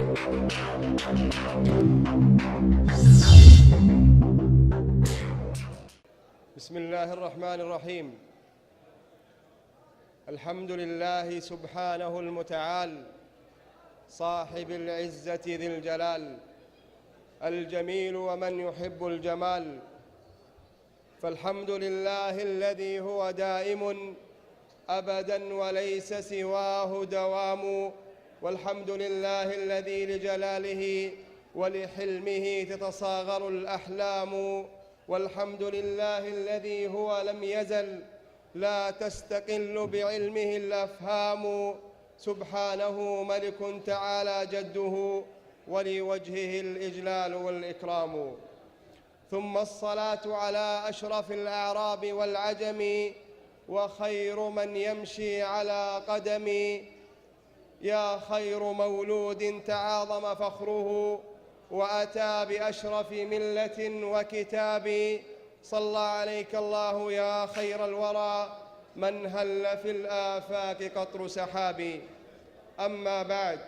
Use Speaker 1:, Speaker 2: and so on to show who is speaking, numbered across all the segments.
Speaker 1: بسم الله الرحمن الرحيم. الحمد لله سبحانه المتعال صاحب العزة ذي الجلال، الجميل ومن يحب الجمال. فالحمد لله الذي هو دائم أبداً وليس سواه دوام، والحمد لله الذي لجلاله ولحلمه تتصاغر الأحلام، والحمد لله الذي هو لم يزل لا تستقل بعلمه الأفهام، سبحانه ملك تعالى جده ولوجهه الإجلال والإكرام. ثم الصلاة على أشرف الأعراب والعجم وخير من يمشي على قدم، يا خير مولود تعاظم فخره وأتى بأشرف ملة وكتاب. صلى عليك الله يا خير الورى من هل في الآفاق قطر سحاب. أما بعد،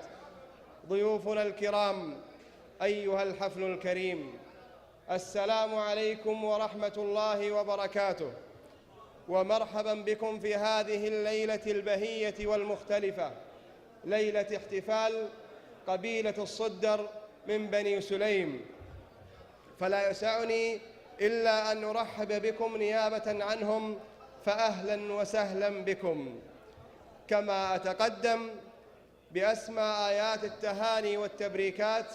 Speaker 1: ضيوفنا الكرام أيها الحفل الكريم، السلام عليكم ورحمة الله وبركاته، ومرحبا بكم في هذه الليلة البهية والمختلفة، ليلة احتفال قبيلة الصدر من بني سليم. فلا يسعني إلا أن نرحب بكم نيابة عنهم، فأهلا وسهلا بكم. كما أتقدم بأسمى آيات التهاني والتبريكات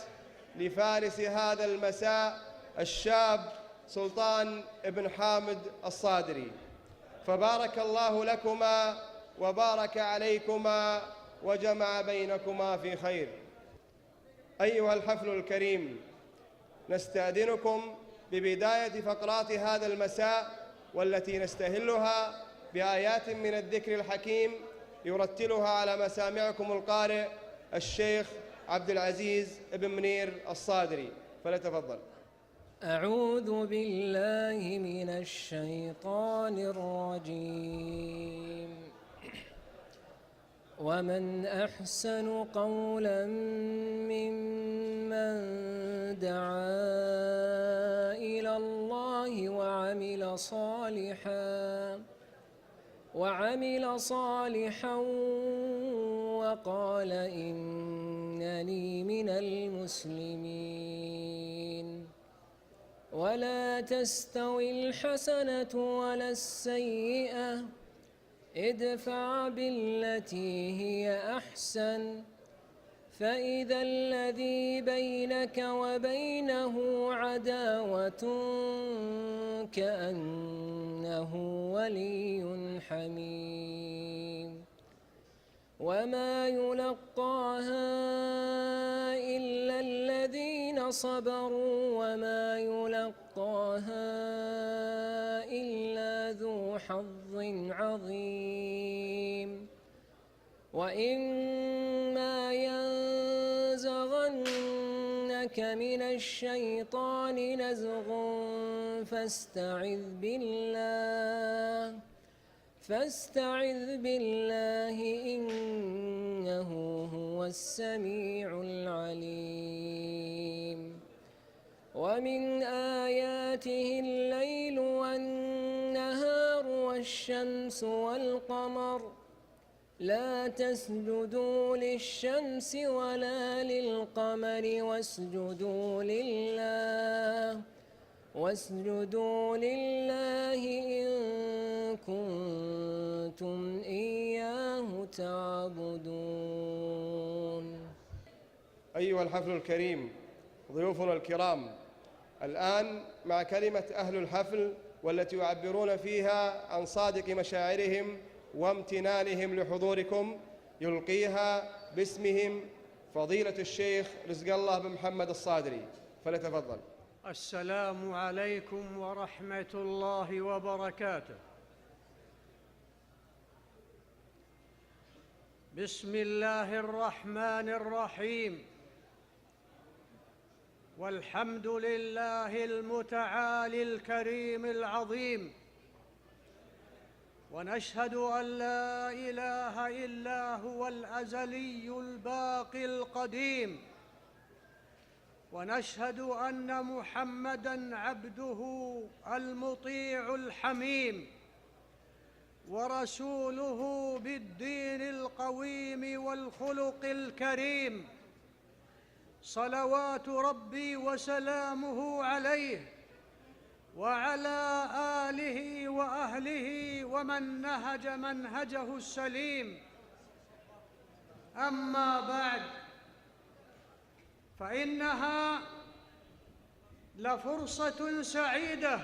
Speaker 1: لفارس هذا المساء الشاب سلطان بن حامد الصادري، فبارك الله لكما وبارك عليكما وجمع بينكما في خير. أيها الحفل الكريم، نستأذنكم ببداية فقرات هذا المساء، والتي نستهلها بآيات من الذكر الحكيم يرتلها على مسامعكم القارئ الشيخ عبد العزيز بن منير الصادري، فليتفضل.
Speaker 2: أعوذ بالله من الشيطان الرجيم. ومن أحسن قولا ممن دعا إلى الله وعمل صالحا وقال إنني من المسلمين. ولا تستوي الحسنة ولا السيئة، ادفع بالتي هي أحسن، فإذا الذي بينك وبينه عداوة كأنه ولي حميم. وما يلقاها إلا الذين صبروا وما يلقاها إلا ذو حظ عظيم. وإما ينزغنك من الشيطان نزغ فاستعذ بالله إنه هو السميع العليم. ومن آياته الليل والنهار والشمس والقمر، لا تسجدوا للشمس ولا للقمر واسجدوا لله إن كنتم إياه تعبدون.
Speaker 1: أيها الحفل الكريم، ضيوفنا الكرام، الآن مع كلمة أهل الحفل، والتي يعبرون فيها عن صادق مشاعرهم وامتنانهم لحضوركم، يلقيها باسمهم فضيلة الشيخ رزق الله بن محمد الصادري، فليتفضل.
Speaker 3: السلام عليكم ورحمة الله وبركاته. بسم الله الرحمن الرحيم، والحمد لله المتعالي الكريم العظيم، ونشهد أن لا إله إلا هو الأزلي الباقي القديم ونشهد أن محمدًا عبده المطيع الحميم ورسوله بالدين القويم والخلق الكريم، صلوات ربي وسلامه عليه وعلى آله وأهله ومن نهج منهجه السليم. أما بعد، فإنها لفرصة سعيدة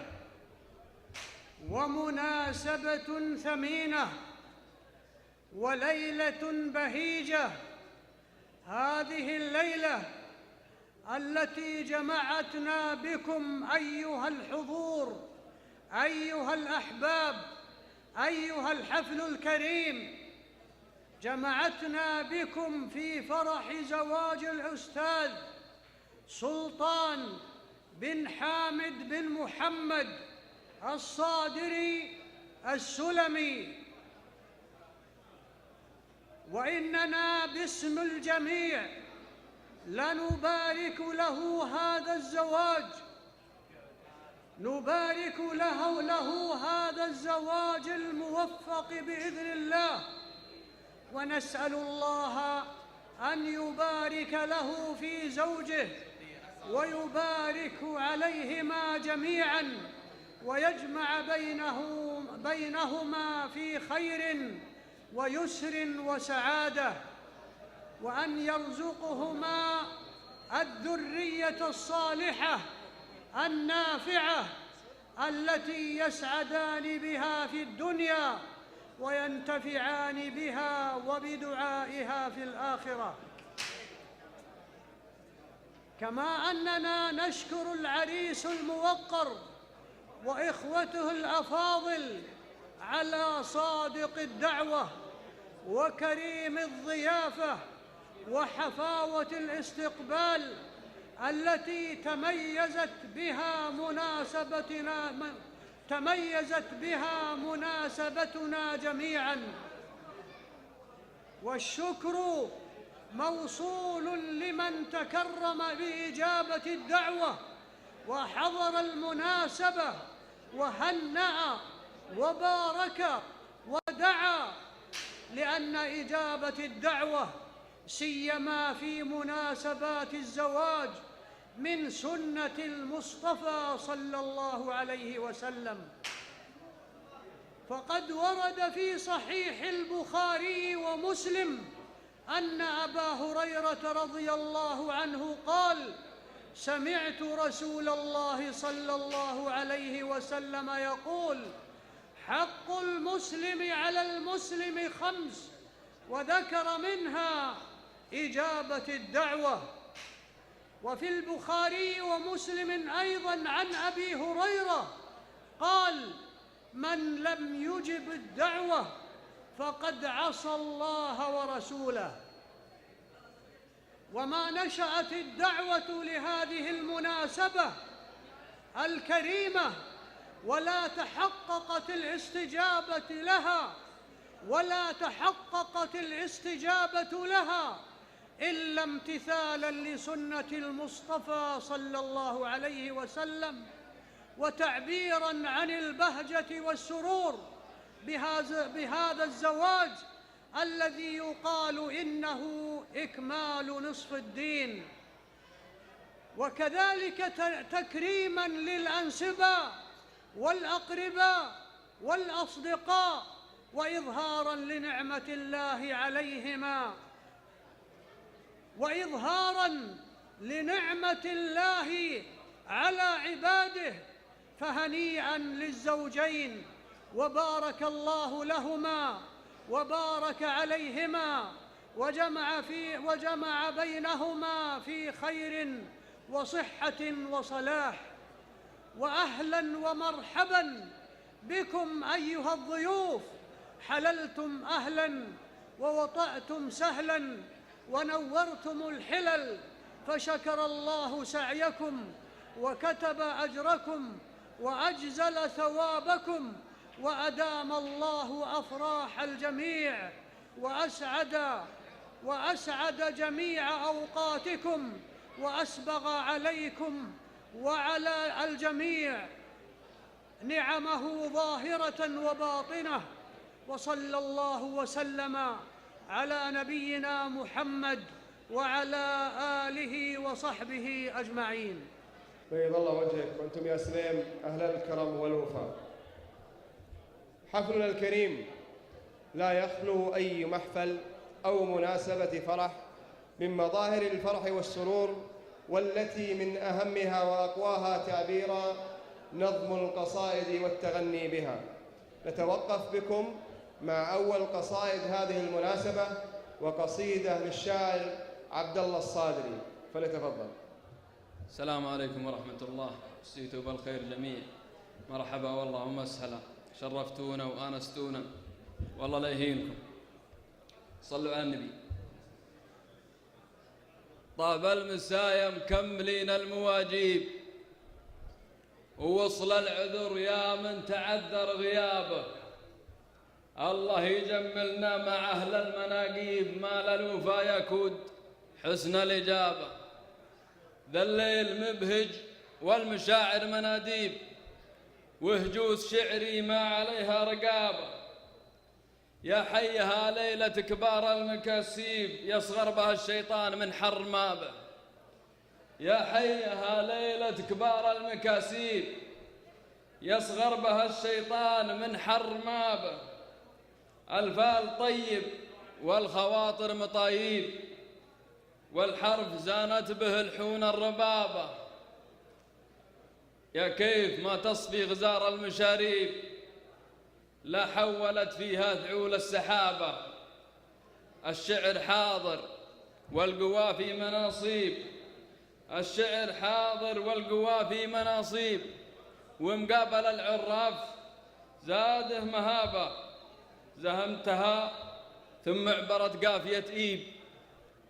Speaker 3: ومناسبة ثمينة وليلة بهيجة، هذه الليلة التي جمعتنا بكم أيها الحضور، أيها الأحباب، أيها الحفل الكريم، جمعتنا بكم في فرح زواج الأستاذ سلطان بن حامد بن محمد الصادري السلمي، وإننا باسم الجميع لنبارك له هذا الزواج، نبارك له هذا الزواج الموفق بإذن الله، ونسأل الله أن يبارك له في زوجه ويبارك عليهما جميعاً ويجمع بينهما في خير ويسر وسعادة، وأن يرزقهما الذرية الصالحة النافعة التي يسعدان بها في الدنيا وينتفعان بها وبدعائها في الآخرة. كما أننا نشكر العريس الموقر وإخوته الأفاضل على صادق الدعوة وكريم الضيافة وحفاوة الاستقبال التي تميزت بها مناسبتنا جميعاً، والشكر موصول لمن تكرم بإجابة الدعوة وحضر المناسبة وهنأ وبارك ودعا، لأن إجابة الدعوة سيما في مناسبات الزواج من سنة المصطفى صلى الله عليه وسلم. فقد ورد في صحيح البخاري ومسلم أن أبا هريرة رضي الله عنه قال: سمعت رسول الله صلى الله عليه وسلم يقول: حق المسلم على المسلم 5، وذكر منها إجابة الدعوة. وفي البخاري ومسلم أيضاً عن أبي هريرة قال: من لم يجب الدعوة فقد عصى الله ورسوله. وما نشأت الدعوة لهذه المناسبة الكريمة ولا تحققت الاستجابة لها إلا امتثالاً لسنة المصطفى صلى الله عليه وسلم، وتعبيراً عن البهجة والسرور بهذا الزواج الذي يقال إنه إكمال نصف الدين، وكذلك تكريماً للأنسباء والأقرباء والأصدقاء، وإظهاراً لنعمة الله عليهما وإظهاراً لنعمة الله على عباده. فهنيئاً للزوجين، وبارك الله لهما وبارك عليهما وجمع بينهما في خير وصحة وصلاح. وأهلاً ومرحباً بكم أيها الضيوف، حللتم أهلاً ووطأتم سهلاً ونورتم الحلل، فشكر الله سعيكم وكتب أجركم وأجزل ثوابكم، وأدام الله أفراح الجميع وأسعد جميع أوقاتكم وأسبغ عليكم وعلى الجميع نعمه ظاهرة وباطنة، وصلى الله وسلم على نبينا محمد وعلى آله وصحبه أجمعين.
Speaker 1: بيض الله وجهك وأنتم يا سليم أهل الكرم والوفاء. حفلنا الكريم لا يخلو أي محفل أو مناسبة فرح من مظاهر الفرح والسرور، والتي من أهمها وأقواها تعبيرا نظم القصائد والتغني بها. نتوقف بكم مع أول قصائد هذه المناسبة، وقصيدة للشاعر عبد الله الصادري، فليتفضل.
Speaker 4: السلام عليكم ورحمة الله، مسيتوا بالخير جميع. مرحبا والله ومسهلا، شرفتونا وآنستونا، والله لا يهينكم. صلوا على النبي. طاب المسايا مكملين المواجيب، ووصل العذر يا من تعذر غيابه. الله يجملنا مع أهل المناقيب، ما للوفا يكود حسن الإجابة. ذا الليل مبهج والمشاعر مناديب، وهجوس شعري ما عليها رقابة. يا حيها ليلة كبار المكاسيب، يصغر بها الشيطان من حر مابه. يا حيها ليلة كبار المكاسيب، يصغر بها الشيطان من حر مابه. الفال طيب والخواطر مطايب، والحرف زانت به الحون الربابة. يا كيف ما تصفي غزار المشاريب، لا حولت فيها ذعول السحابة. الشعر حاضر والقوى في مناصيب، الشعر حاضر والقوى في مناصيب. ومقابل العراف زاده مهابة، زهمتها ثم عبرت قافية إيب،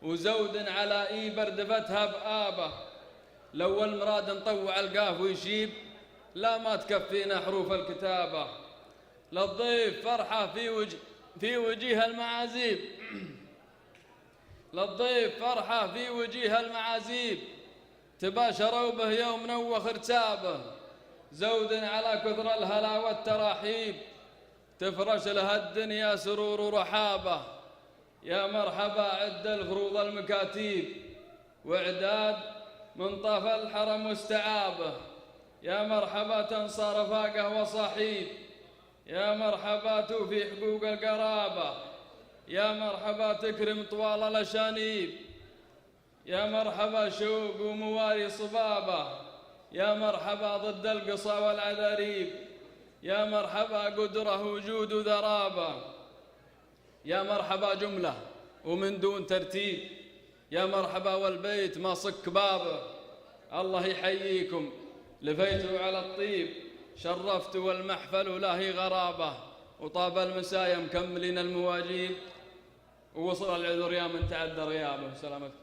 Speaker 4: وزود على إيب اردفتها بآبة. لو المراد نطوع القاف ويشيب، لا ما تكفينا حروف الكتابة. للضيف فرحة في وجيه المعازيب، للضيف فرحة في وجيه المعازيب. تباشروا به يوم نوخ ارتابه، زود على كثر الهلا والتراحيب. تفرش لها الدنيا سرور ورحابة. يا مرحبا عد الفروض المكاتيب، وإعداد منطاف الحرم واستعابه. يا مرحبا تنصى رفاقه وصاحيب، يا مرحبا توفي حقوق القرابة. يا مرحبا تكرم طوال الأشانيب، يا مرحبا شوق ومواري صبابة. يا مرحبا ضد القصى والعذاريب، يا مرحبا قدرة وجود ذرابة. يا مرحبا جملة ومن دون ترتيب، يا مرحبا والبيت ما صك بابه. الله يحييكم، لفيتوا على الطيب، شرفتوا والمحفل لاهي غرابة. وطاب المسايا مكملين المواجيب، ووصل العذر يا من تعدى غيابه. سلامتكم.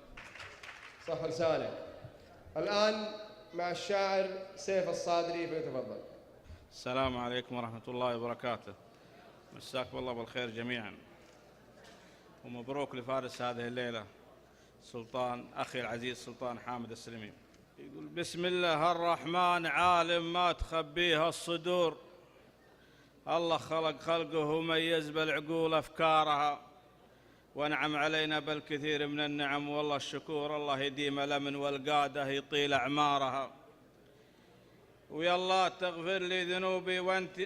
Speaker 1: صح لسانك. الآن مع الشاعر سيف الصادري، فليتفضل.
Speaker 5: السلام عليكم ورحمة الله وبركاته، مساكم الله بالخير جميعا، ومبروك لفارس هذه الليلة سلطان أخي العزيز سلطان حامد السلمي. يقول: بسم الله الرحمن، عالم ما تخبيها الصدور. الله خلق خلقه وميز بالعقول أفكارها، وانعم علينا بالكثير من النعم، والله الشكور. الله يديم الأمن والقادة يطيل أعمارها. ويا الله تغفر لي ذنوبي وانت،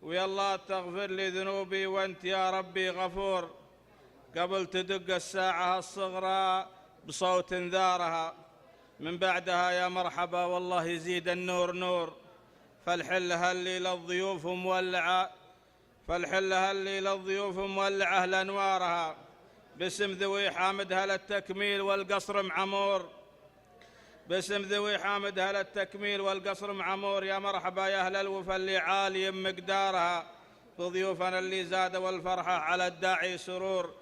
Speaker 5: ويا الله تغفر لي ذنوبي وانت يا ربي غفور. قبل تدق الساعة الصغرى بصوت انذارها، من بعدها يا مرحبا والله يزيد النور نور. فالحل هلي للضيوف مولعة، فالحل هلي للضيوف مولعة لأنوارها. باسم ذوي حامد هل التكميل والقصر معمور، باسم ذوي حامد هل التكميل والقصر معمور. يا مرحبا يا أهل الوفا اللي عالي مقدارها، في ضيوفنا اللي زاد والفرحة على الداعي سرور.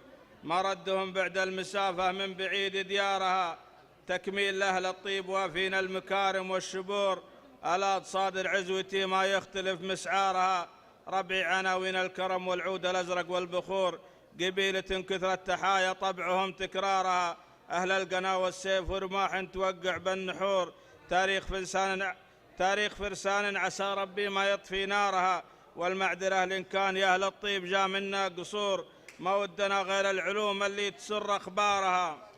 Speaker 5: ما ردهم بعد المسافة من بعيد ديارها، تكميل لأهل الطيب وافينا المكارم والشبور. ألا صادر عزوتي ما يختلف مسعارها، ربعي عناوين الكرم والعود الأزرق والبخور. قبيلة كثرة تحايا طبعهم تكرارها، أهل القنا والسيف ورماح توقع بالنحور. تاريخ فرسان عسى ربي ما يطفي نارها، والمعذرة لإن كان يا أهل الطيب جاء منا قصور، ما ودنا غير العلوم اللي تسر أخبارها.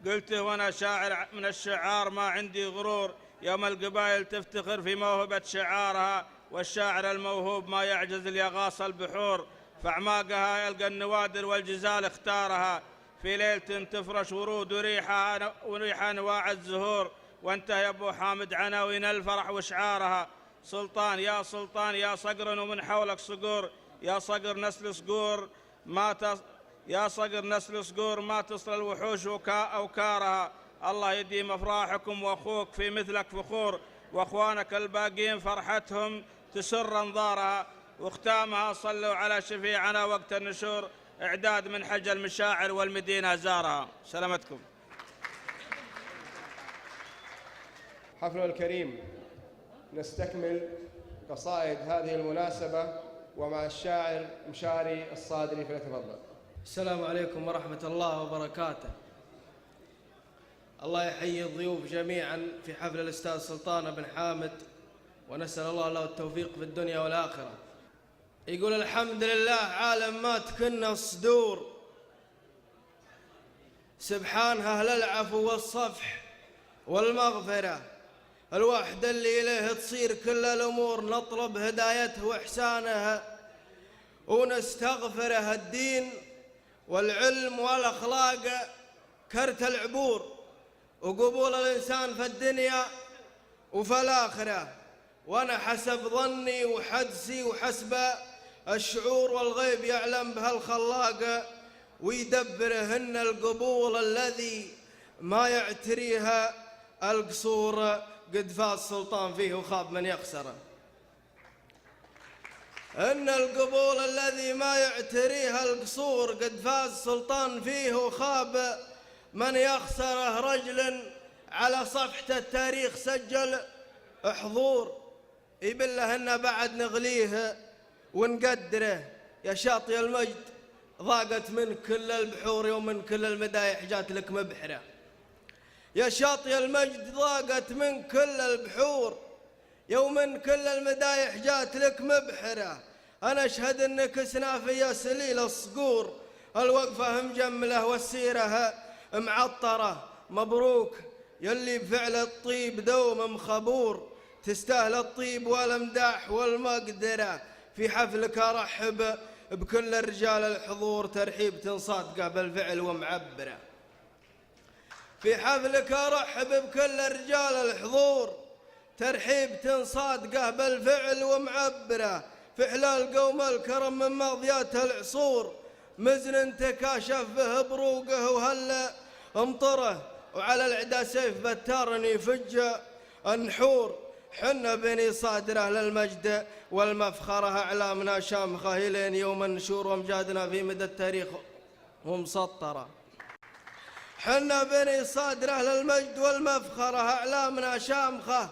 Speaker 5: قلته وأنا شاعر من الشعار ما عندي غرور، يوم القبائل تفتخر في موهبة شعارها، والشاعر الموهوب ما يعجز ليغاص البحور، فأعماقها يلقى النوادر والجزال اختارها، في ليلة تفرش ورود وريحة أنواع الزهور، وانتهى أبو حامد عناوين الفرح وشعارها. سلطان يا صقر ومن حولك صقور، يا صقر نسل صقور ما تصل الوحوش أوكارها. الله يديم أفراحكم وأخوك في مثلك فخور، وأخوانك الباقين فرحتهم تسر أنظارها. وختامها صلوا على شفيعنا وقت النشور، إعداد من حج المشاعر والمدينة زارها. سلامتكم.
Speaker 1: حفلنا الكريم نستكمل قصائد هذه المناسبة ومع الشاعر مشاري الصادري، فليتفضل.
Speaker 6: السلام عليكم ورحمة الله وبركاته. الله يحيي الضيوف جميعا في حفل الأستاذ سلطان بن حامد، ونسأل الله له التوفيق في الدنيا والآخرة. يقول الحمد لله عالم ما تكن الصدور، سبحان أهل العفو والصفح والمغفرة، الوحد اللي إليه تصير كل الأمور، نطلب هدايته وإحسانه ونستغفره. الدين والعلم والأخلاق كرت العبور، وقبول الإنسان في الدنيا وفي الآخرة، وأنا حسب ظني وحدسي وحسب الشعور والغيب يعلم بها الخلاق، ويدبرهن القبول الذي ما يعتريها القصور، قد فاز سلطان فيه وخاب من يخسره. إن القبول الذي ما يعتريها القصور، قد فاز سلطان فيه وخاب من يخسره. رجل على صفحة التاريخ سجل حضور، يبله إن بعد نغليه ونقدره. يا شاطي المجد ضاقت من كل البحور، يوم من كل المدايح جات لك مبحرة. يا شاطي المجد ضاقت من كل البحور، يوم من كل المدايح جات لك مبحرة. أنا أشهد إنك سنافي يا سليل الصقور، الوقفة مجملة والسيرة معطرة. مبروك يلي بفعل الطيب دوم مخبور، تستاهل الطيب والمداح والمقدرة. في حفلك أرحب بكل الرجال الحضور، ترحيب صادقة بالفعل ومعبرة. في حفلك أرحب بكل الرجال الحضور، ترحيب صادقة بالفعل ومعبرة. في حلال قوم الكرم من ماضيات العصور، مزن تكاشف به بروقه وهلا امطره، وعلى العدا سيف بتار يفج النحور. حنا بني صادر أهل المجد والمفخرة، أعلامنا شامخة إلين يوم النشور، وامجادنا في مدى التاريخ ومسطرة. حنا بني صادر أهل المجد والمفخرة، أعلامنا شامخة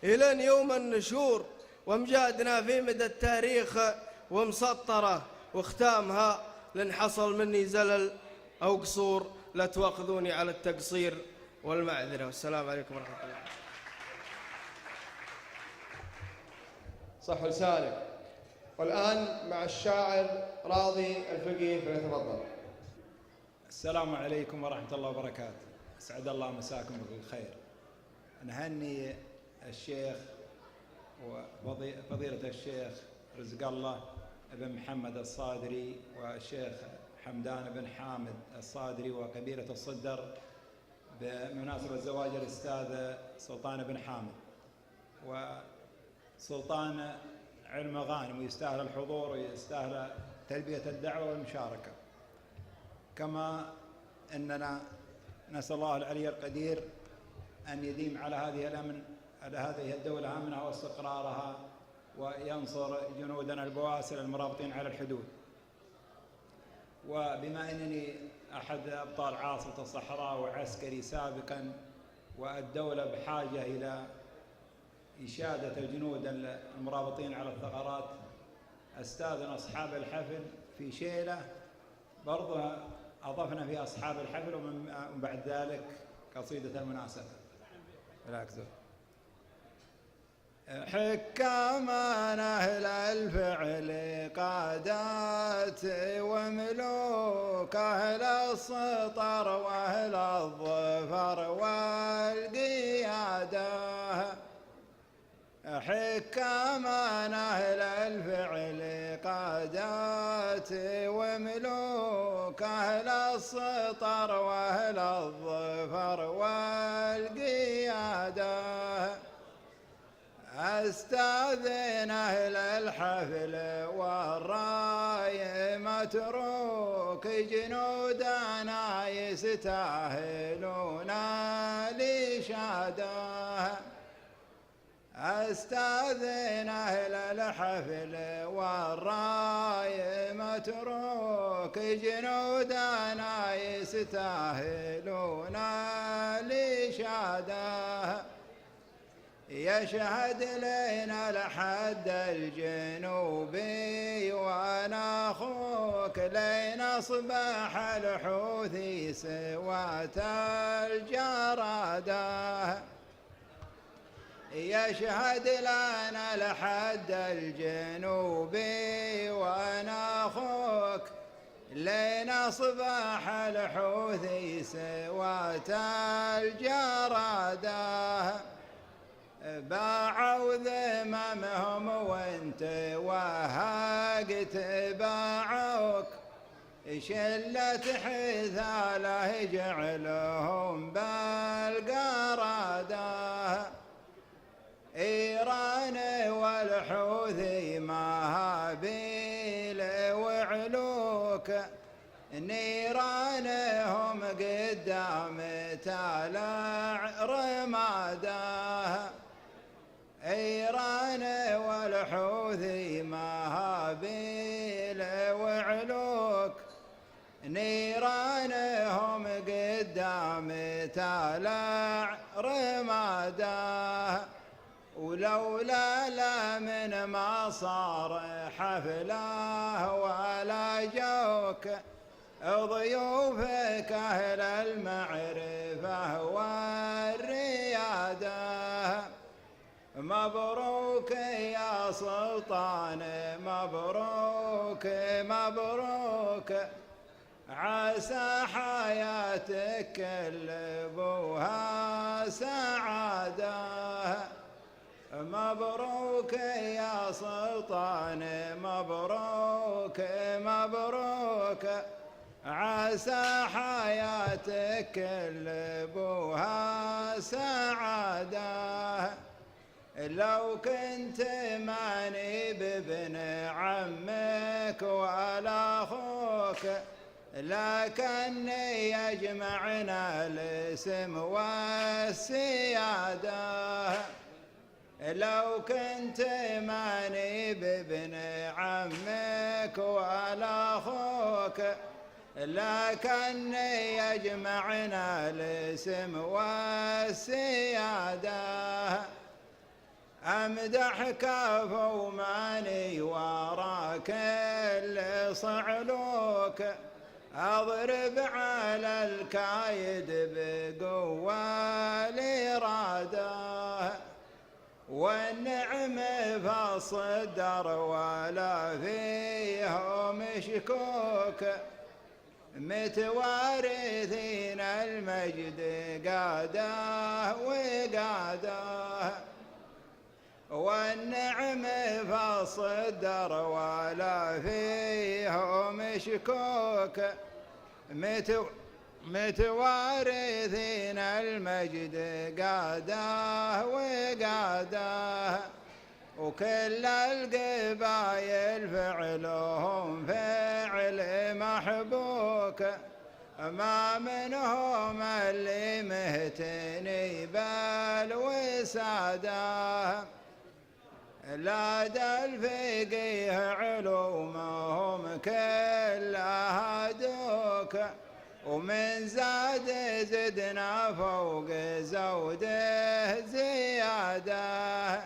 Speaker 6: إلين يوم النشور، وامجادنا في مدى التاريخ ومسطرة. واختامها لن حصل مني زلل أو قصور، لا تواخذوني على التقصير والمعذرة. والسلام عليكم ورحمة الله.
Speaker 1: صح لسانك. والآن مع الشاعر راضي الفقيه، فليتفضل.
Speaker 7: السلام عليكم ورحمة الله وبركاته. أسعد الله مساكم بالخير. نهني الشيخ وفضيلة الشيخ رزق الله بن محمد الصادري، والشيخ حمدان بن حامد الصادري وقبيلة الصدر بمناسبة زواج الأستاذ سلطان بن حامد. وسلطان علم غانم ويستاهل الحضور ويستاهل تلبية الدعوة والمشاركة. كما أننا نسأل الله العلي القدير أن يديم على هذه الدولة أمنها واستقرارها، وينصر جنودنا البواسل المرابطين على الحدود. وبما أنني أحد أبطال عاصفة الصحراء وعسكري سابقا، والدولة بحاجة إلى إشادة الجنود المرابطين على الثغرات، أستاذن أصحاب الحفل في شيلة برضها أضفنا في أصحاب الحفل ومن بعد ذلك قصيدة المناسبة. بالعكس حكامان أهل الفعل قادات وملوك أهل السطر وأهل الظفر والقيادة حكامان أهل الفعل قادات وملوك أهل السطر وأهل الظفر والقيادة أستاذن أهل الحفل والراي متروك جنودنا يستاهلون الإشادة أستاذن أهل الحفل والراي متروك جنودنا يستاهلون الإشادة يشهد لنا الحد الجنوبي وانا اخوك لين اصبح الحوثي سوات الجرادة يشهد لنا الحد الجنوبي وانا اخوك لين اصبح الحوثي سوات الجرادة باعوا ذممهم وانت وهاقت باعوك شلة حثاله جعلهم بالقرادة إيران والحوثي مهابيل وعلوك نيرانهم قدام تالع رماده إيران والحوثي مهابيل وعلوك نيرانهم قدام تالع رماده ولولا لا من ما صار حفله ولا جوك ضيوفك أهل المعرفة والريادة مبروك يا سلطان مبروك مبروك عسى حياتك كلبوها سعادة مبروك يا سلطان مبروك مبروك عسى حياتك كلبوها سعادة لو كنت ماني بابن عمك ولا أخوك لكن يجمعنا الاسم والسيادة لو كنت ماني بابن عمك ولا أخوك لكن يجمعنا الاسم والسيادة أمدح كفو ماني وراك اللي صعلوك أضرب على الكايد بقوة الإرادة والنعم فالصدر ولا فيهم شكوك متوارثين المجد قاده وقاده والنعم فالصدر ولا فيهم شكوك متوارثين المجد قاده وقاده وكل القبايل فعلهم فعل محبوك ما منهم اللي مهتني بالوساده لا الفقيه علومهم كلها دوك ومن زاد زدنا فوق زوده زياده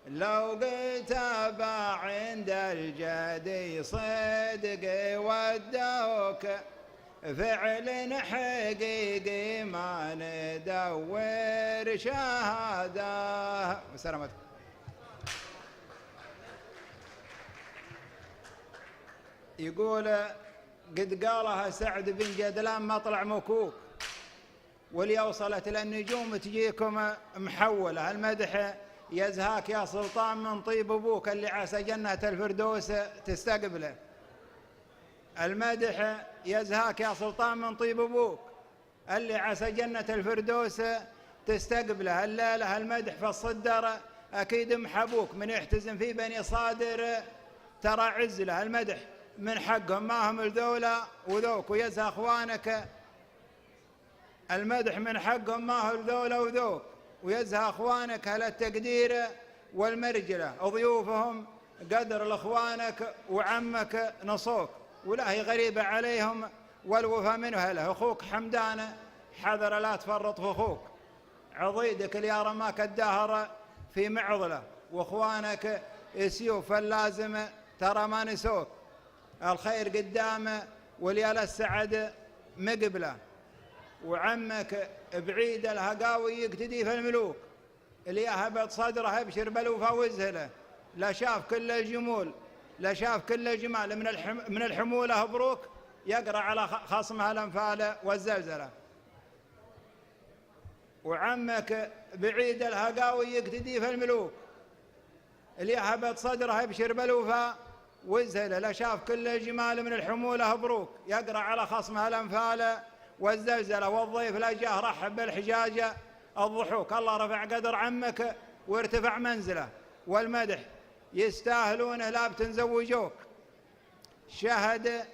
Speaker 7: لو قلت باع عند الجدي صدق ودوك فعل حقيقي ما ندور شهادة. وسلامتكم. يقول قد قالها سعد بن جدلان مطلع مكوك، واللي وصلت للنجوم تجيكم محولة. المدح يزهاك يا سلطان من طيب أبوك اللي عسى جنة الفردوس تستقبله. المدح يزهاك يا سلطان من طيب أبوك اللي عسى جنة الفردوس تستقبله. الليلة المدح في الصدر أكيد محبوك، من يحتزم في بني صادر ترى عزله. المدح من حقهم ما هم الذولة وذوك، ويزهى أخوانك. المدح من حقهم ما هو الذولة وذوك، ويزهى أخوانك هل التقدير والمرجلة. ضيوفهم قدر لأخوانك وعمك نصوك، ولا هي غريبة عليهم والوفا منه له. أخوك حمدان حذر لا تفرط في أخوك، عضيدك اللي رماك الدهر في معضلة، وأخوانك سيوف اللازم ترى ما نسوك. الخير قدامه وليال السعد مقبله، وعمك بعيد الهقاوي يقتدي في الملوك. اللي هبط صدره ابشر بالوفا وزهله، لا شاف كل الجمول لا شاف كل الجمال. من الحمولة بروك يقرأ على خصمها الأنفال والزلزلة. وعمك بعيد الهقاوي يقتدي في الملوك، اللي هبط صدره ابشر بالوفا وزهله، لا شاف كل الجمال. من الحمولة بروك يقرأ على خصمها الأنفال والزلزلة. والضيف لا جاه رحب بالحجاجة الضحوك. الله رفع قدر عمك وارتفع منزله، والمدح يستاهلونه لا بتنزوجوك. شهد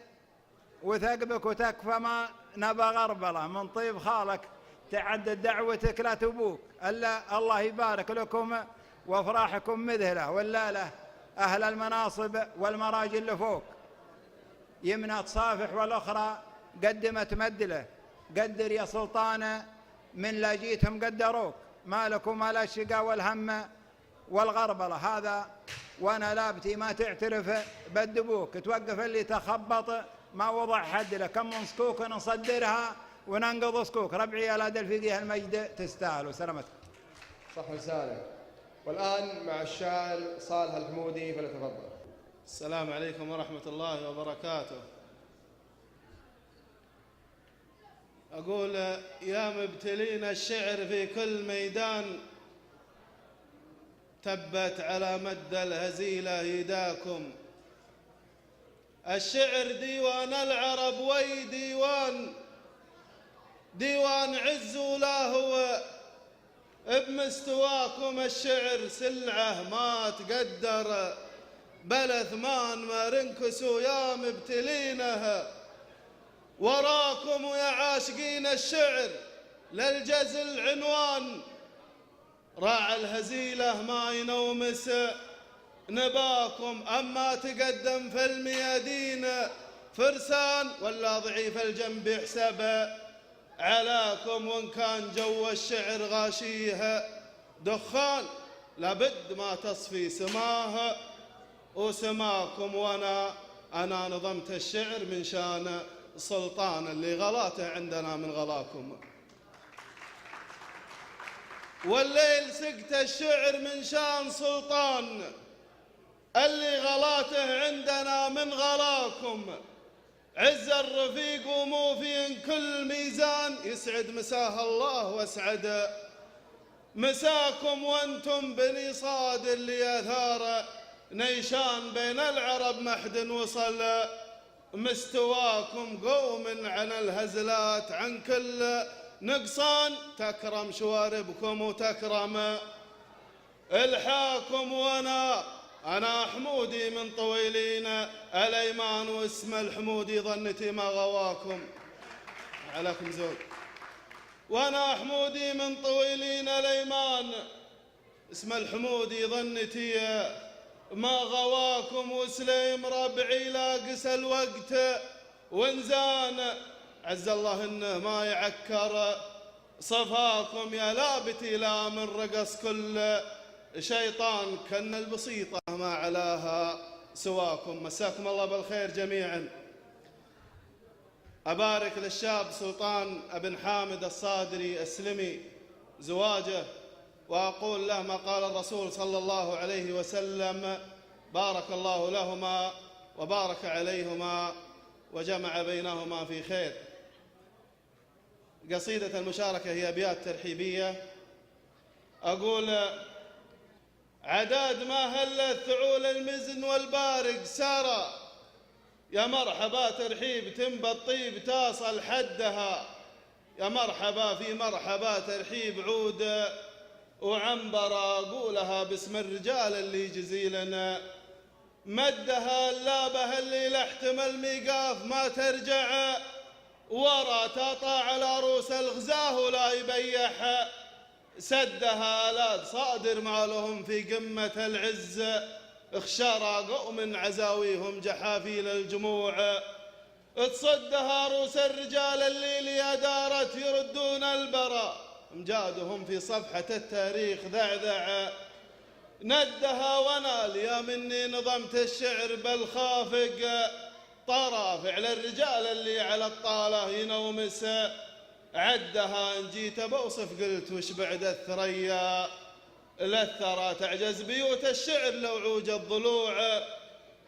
Speaker 7: وثقبك وتكفى ما نبى غربله، من طيب خالك تعدد دعوتك لا تبوك. ألا الله يبارك لكم وافراحكم مذهله. والليلة أهل المناصب والمراجل لفوق، يمنى تصافح والأخرى قدمت مدله. قدر يا سلطان من لا جيتهم قدروك، ما لكم ما لا الشقا والهم والغربلة. هذا وانا لابتي ما تعترف بدبوك، توقف اللي تخبط ما وضع حد له. كم من صكوك نصدرها وننقض صكوك. ربعي يا لاد الفقيه المجد تستاهل. سلامتك.
Speaker 1: صح لسانك. والآن مع الشاعر صالح الحمودي فليتفضل.
Speaker 6: السلام عليكم ورحمة الله وبركاته. أقول يا مبتلين الشعر في كل ميدان، تبت على مد الهزيلة يداكم. الشعر ديوان العرب وي ديوان عز ولا هو بمستواكم. الشعر سلعة ما تقدر بل ثمان ما رنكسوا يا مبتلينها. وراكم ويا عاشقين الشعر للجزل عنوان، راعى الهزيلة ما ينومس نباكم. أما تقدم في الميادين فرسان، ولا ضعيف الجنب يحسب علاكم. وإن كان جو الشعر غاشيه دخان، لابد ما تصفي سماه وسماكم. أنا نظمت الشعر من شان سلطان اللي غلاته عندنا من غلاكم. والليل سقت الشعر من شان سلطان اللي غلاته عندنا من غلاكم. عز الرفيق وموفي كل ميزان، يسعد مساه الله واسعد مساكم. وانتم بني صاد اللي اثار نيشان، بين العرب محد وصل مستواكم. قوم عن الهزلات عن كل نقصان، تكرم شواربكم وتكرم الحاكم. أنا حمودي من طويلين الأيمان، واسم الحمودي ظنتي ما غواكم. عليكم زود. وأنا حمودي من طويلين الأيمان، اسم الحمودي ظنتي ما غواكم. وسليم ربعي لاقس الوقت وانزان، عز الله انه ما يعكر صفاكم. يا لابتي لا من رقص كل شيطان، كأن البسيطة ما علاها سواكم. مساكم الله بالخير جميعا. أبارك للشاب سلطان بن حامد الصادري السلمي زواجه، وأقول له ما قال الرسول صلى الله عليه وسلم: بارك الله لهما وبارك عليهما وجمع بينهما في خير. قصيدة المشاركة هي أبيات ترحيبية. أقول: عداد ما هلت ثعول المزن والبارق سارة، يا مرحبا ترحيب تنبى الطيب تصل حدها، يا مرحبا في مرحبا ترحيب عود وعنبرة، أقولها باسم الرجال اللي جزيلنا مدها اللابه اللي لحتم الميقاف ما ترجع ورا تطاع العروس الغزاه ولا يبيح، سدها آلات صادر مالهم في قمة العز، اخشارا قوم عزاويهم جحافيل الجموع، تصدها روس الرجال اللي لي دارت يردون البرى، امجادهم في صفحة التاريخ ذعذع، ندها ونال يا مني نظمت الشعر بالخافق، طرى فعل الرجال اللي على الطالة ينومس، عدها ان جيت بوصف قلت وش بعد الثريا، للثرى تعجز بيوت الشعر لو عوج الضلوع،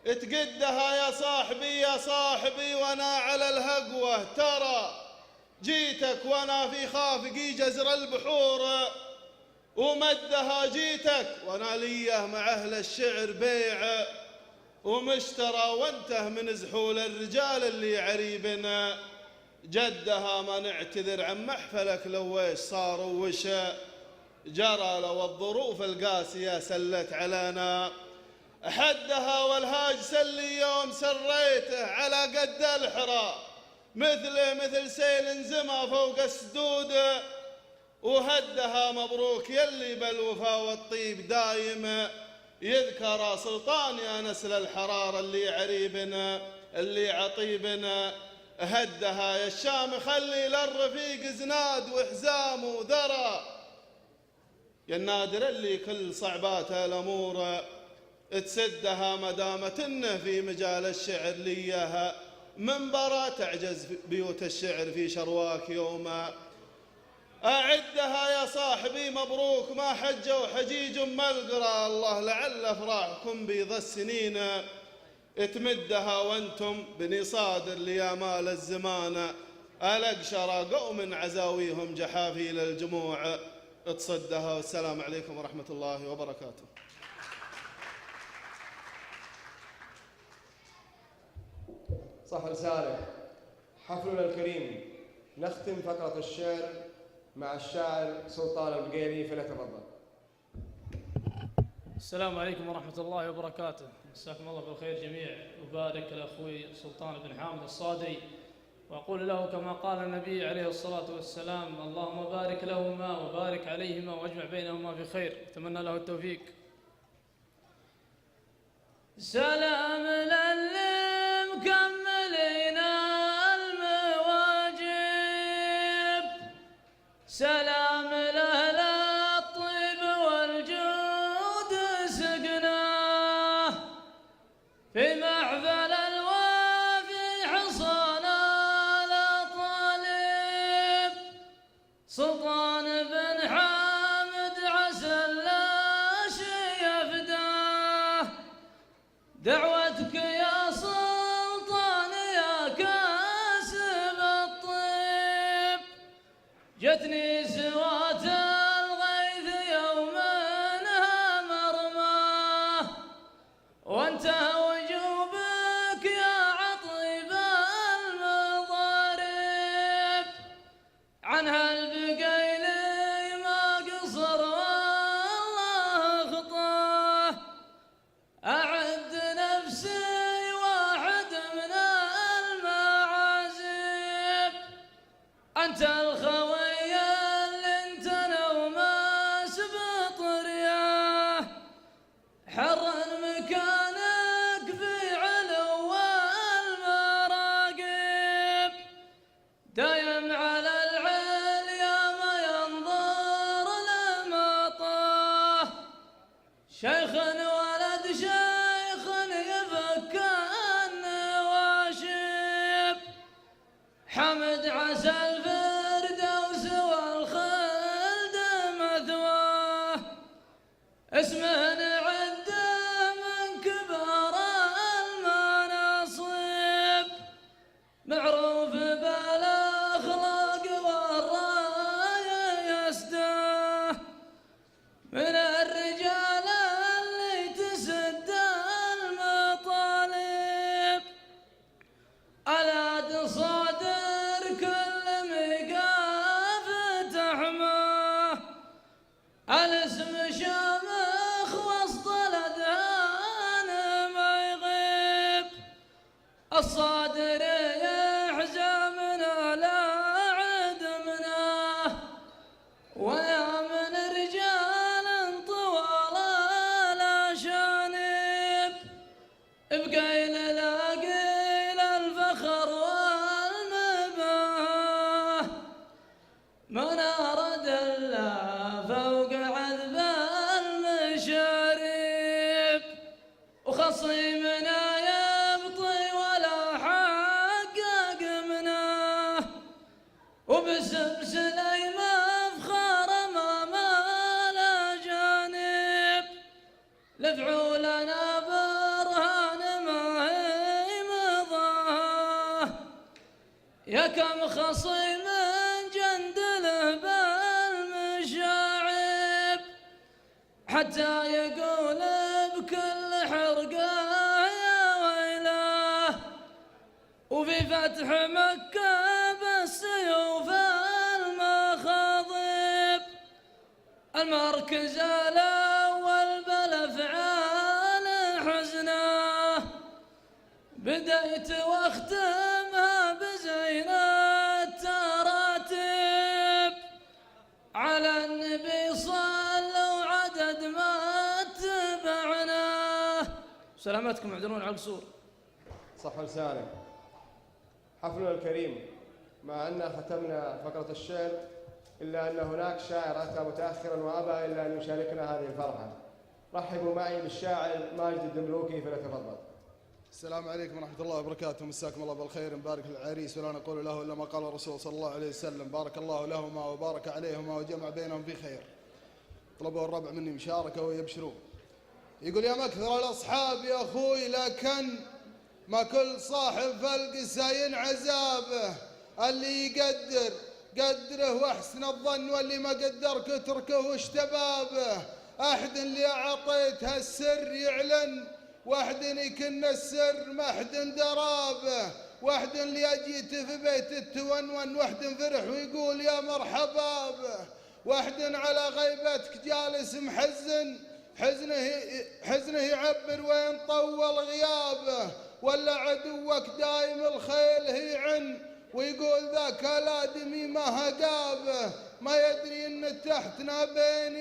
Speaker 6: تقدها يا صاحبي يا صاحبي وانا على الهقوة، ترى جيتك وانا في خافقي جزر البحور، ومدها جيتك وانا ليه مع اهل الشعر بيع ومشترى، وانته من زحول الرجال اللي عريبنا، جدها ما نعتذر عن محفلك لو ويش صار وش جرى، لو الظروف القاسية سلت علينا، حدها والهاج سلي يوم سريته على قد الحرى، مثل سيل زما فوق السدود، وهدها مبروك يلي بالوفا والطيب دايم يذكر سلطان يا نسل الحرارة اللي عريبنا اللي عطيبنا، هدها يا الشام خلي للرفيق زناد وحزام وذرى، يا النادر اللي كل صعباته الأمور تسدها مدامة إنه في مجال الشعر ليها منبرة، تعجز بيوت الشعر في شرواك يوما، أعدها يا صاحبي مبروك ما حجوا حجيج ملقرى، الله لعل أفراحكم بيض السنين تمدها، وانتم بني صادر ليامال الزمان، الأقشر قوم عزاويهم جحافيل الجموع تصدها. والسلام عليكم ورحمة الله وبركاته.
Speaker 1: صح رسالة. حفلنا الكريم نختم فقرة الشعر مع الشاعر سلطان البقيري، فليتفضل.
Speaker 8: السلام عليكم ورحمة الله وبركاته، مساكم الله بالخير جميع، وبارك لأخوي سلطان بن حامد الصادري، وأقول له كما قال النبي عليه الصلاة والسلام: اللهم بارك لهما وبارك عليهما واجمع بينهما في خير، أتمنى له التوفيق. سلام للي مكملين المواجب، سلام لأهل الطيب والجود سقناه، في معفل الوافي حصان الأطالب، سلطان بن حامد عسى لا شي يفداه، دعوتك يا سلطان يا كاسب الطيب، جتني سوات الغيث يوم انها مرماه، وانتهى وجوبك يا عطيب المضارب، عنها البقيلي ما قصر والله خطاه، أعد نفسي واحد من المعازب، أنت الخوي اللي انت نوما سبط رياه، حر مكانك في علو المراقب، دايم على العليا ما ينظر لمطاه، شيخ ولد شيخ يفك النواشب، بقيل لاقيل الفخر والمباه من أراد الله فوق عذب المشارب وخصيمنا يبطي ولا حقق منه وبسبسل مفخر امام الاجانب لفعولنا برهان ما هي مضاه يا كم خصيم جندله بالمشاعب حتى يقول بكل حرقه يا ويله وفي فتح مكه بالسيوف المخاضب المركز الاول بالافعال حزنه بديت واختمها بزين التراتب على النبي صلوا عدد ما اتبعناه. سلامتكم معذرون على القصور.
Speaker 1: صح لسانك. حفلنا الكريم مع أن ختمنا فقرة الشعر إلا أن هناك شاعر أتى متأخرا وأبى إلا أن يشاركنا هذه الفرحة. رحبوا معي بالشاعر ماجد الدملوكي فليتفضل.
Speaker 9: السلام عليكم ورحمة الله وبركاته. مساكم الله بالخير. مبارك للعريس ولا نقول له إلا ما قال الرسول صلى الله عليه وسلم. بارك الله لهما وبارك عليهما وجمع بينهم في خير. طلبوا الربع مني مشاركة ويبشروا. يقول يا مكثر الأصحاب يا أخوي لكن ما كل صاحب فالقسا ينعذابه. اللي يقدر قدره واحسن الظن واللي ما قدرك اتركه واشتبابه. أحد اللي أعطيته السر يعلن واحد يكن السر ما حد درابه. واحد اللي أجيت في بيت التونون واحد فرح ويقول يا مرحبا به. واحد على غيبتك جالس محزن حزنه يعبر وين طول غيابه. ولا عدوك دايم الخيل هي عن ويقول ذاك الادمي ما هقابه. ما يدري ان تحتنا بين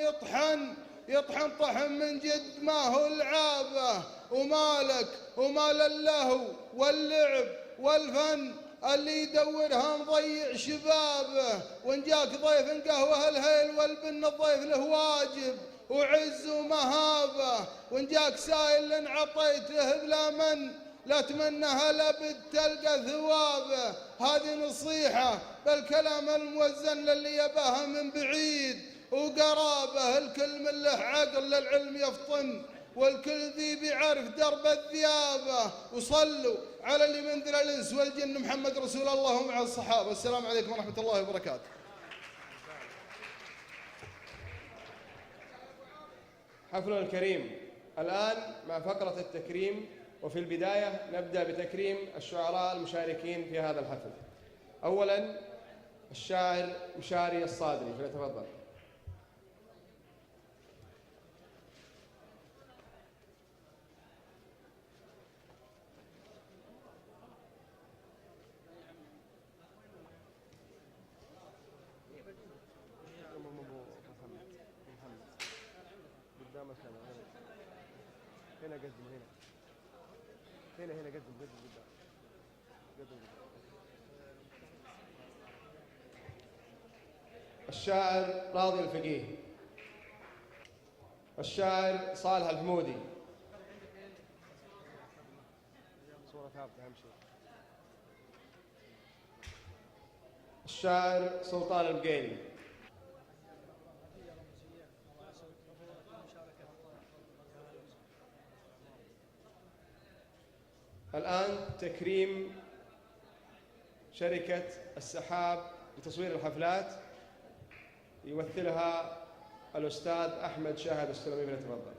Speaker 9: يطحن طحن من جد ما هو العابه. ومالك ومال اللهو واللعب والفن اللي يدورها مضيع شبابه. وان جاك ضيف قهوه الهيل والبن الضيف له واجب وعز ومهابه. وان جاك سائل عطيته بلا من لا تمنها لابد تلقى ثوابه. هذه نصيحة بالكلام الموزن للي يباها من بعيد وقرابه. الكل من له عقل للعلم يفطن والكل ذي بيعرف درب الذيابه. وصلوا على اللي منذر الانس والجن محمد رسول الله ومع الصحابه. السلام عليكم ورحمة الله وبركاته.
Speaker 1: حفلنا الكريم الآن مع فقرة التكريم. وفي البداية نبدأ بتكريم الشعراء المشاركين في هذا الحفل. أولاً الشاعر مشاري الصادري فليتفضل. هنا قدم هنا قدم الشاعر راضي الفقيه. الشاعر صالح الحمودي. صورة ثابتة أهم شيء. الشاعر سلطان البقيلي. الآن تكريم شركة السحاب لتصوير الحفلات يمثلها الأستاذ أحمد شاهد السلمي فليتفضل.